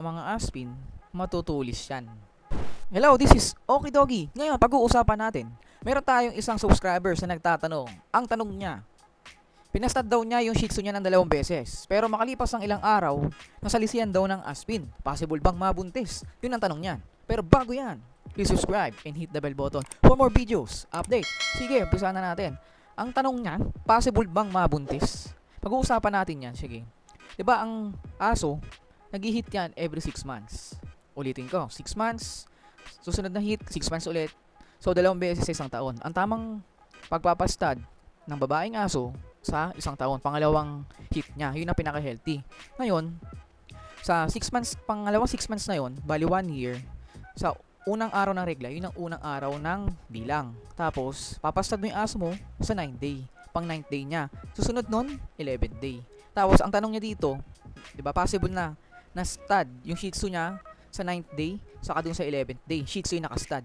mga aspin, matutulis yan. Hello, this is Okie Doggy. Ngayon, pag-uusapan natin. Meron tayong isang subscriber na nagtatanong. Ang tanong niya, pinastad daw niya yung Shih Tzu niya ng 2 beses. Pero makalipas ang ilang araw, nasalisihan daw ng aspin. Possible bang mabuntis? Yun ang tanong niya. Pero bago yan, please subscribe and hit the bell button for more videos, update. Sige, umpisa na natin. Ang tanong niya, possible bang mabuntis? Pag-uusapan natin yan, sige. Diba ang aso, nag-hit yan every 6 months. Ulitin ko, 6 months, susunod na hit, 6 months ulit. So, 2 beses sa isang taon. Ang tamang pagpapastad ng babaeng aso sa isang taon, pangalawang hit niya, yun ang pinaka-healthy. Ngayon, sa 6 months, pangalawang 6 months na yun, bali 1 year, sa unang araw ng regla, yun ang unang araw ng bilang. Tapos, papastad mo yung aso mo sa 9th day, pang 9th day niya. Susunod nun, 11th day. Tapos, ang tanong niya dito, di ba, possible na stud yung Shih Tzu niya sa 9th day, saka dun sa 11th day, Shih Tzu yung nakastud.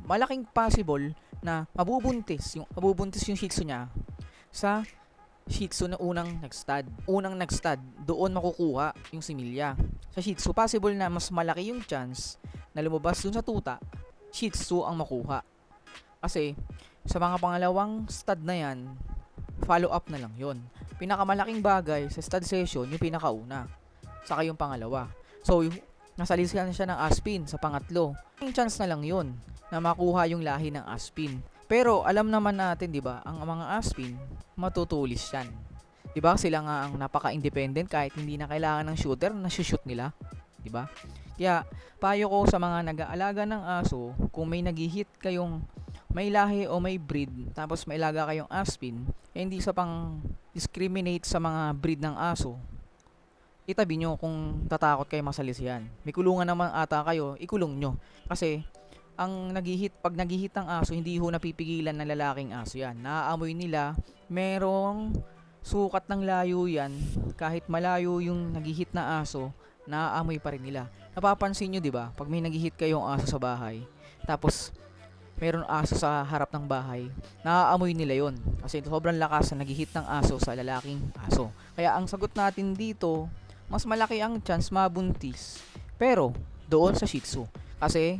Malaking possible na mabubuntis yung Shih Tzu niya sa Shih Tzu na unang nag-stud, doon makukuha yung similya. Sa Shih Tzu, possible na mas malaki yung chance na lumabas dun sa tuta, Shih Tzu ang makuha. Kasi, sa mga pangalawang stud na yan, follow up na lang yon. Pinakamalaking bagay sa stud session, yung pinakauna, saka yung pangalawa. So, nasalisihan siya ng aspin sa pangatlo. Yung chance na lang yon na makuha yung lahi ng aspin. Pero alam naman natin, 'di ba, ang mga aspin matutulis yan. 'Di ba? Sila nga ang napaka-independent kahit hindi na kailangan ng shooter na shoot nila, 'di ba? Kaya payo ko sa mga nag-aalaga ng aso, kung may nag-hit kayong may lahi o may breed, tapos may alaga kayong aspin, hindi sa pang discriminate sa mga breed ng aso, itabi nyo kung tatakot kayo masalisihan. May kulungan naman ata kayo, ikulong nyo. Kasi, pag naghihit ang aso, hindi ho napipigilan ng lalaking aso yan. Naaamoy nila, merong sukat ng layo yan, kahit malayo yung naghihit na aso, naaamoy pa rin nila. Napapansin nyo, di ba? Pag may naghihit kayong aso sa bahay, tapos meron aso sa harap ng bahay, naaamoy nila yon. Kasi sobrang lakas na naghihit ng aso sa lalaking aso. Kaya ang sagot natin dito, mas malaki ang chance mabuntis. Pero, doon sa Shih Tzu. Kasi,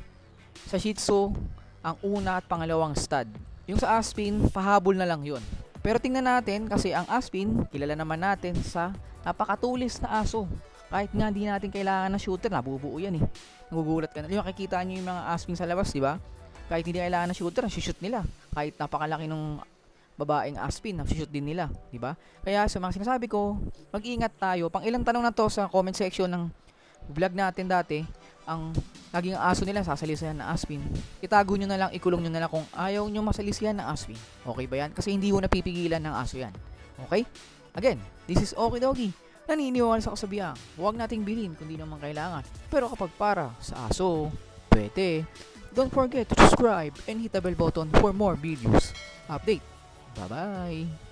sa Shih Tzu, ang una at pangalawang stud. Yung sa aspin, pahabol na lang yun. Pero tingnan natin, kasi ang aspin, kilala naman natin sa napakatulis na aso. Kahit nga hindi natin kailangan ng shooter, nabubuo yan eh. Nagugulat ka na. Yung makikita nyo yung mga aspin sa labas, di ba? Kahit hindi kailangan ng shooter, shoot nila. Kahit napakalaki nung babaeng aspin, shoot din nila, di ba? Kaya sa mga sinasabi ko, mag-ingat tayo. Pang ilang tanong na to sa comment section ng vlog natin dati, ang naging aso nila sasalisihan ng aspin. Itago nyo na lang, ikulong nyo na lang kung ayaw nyo masalisihan ng aspin. Okay ba yan? Kasi hindi ko napipigilan ng aso yan. Okay? Again, this is Okie Doggy. Naniniwala sa kasabihan, huwag nating bilhin kung di naman kailangan. Pero kapag para sa aso, pwede. Don't forget to subscribe and hit the bell button for more videos. Update. Bye-bye.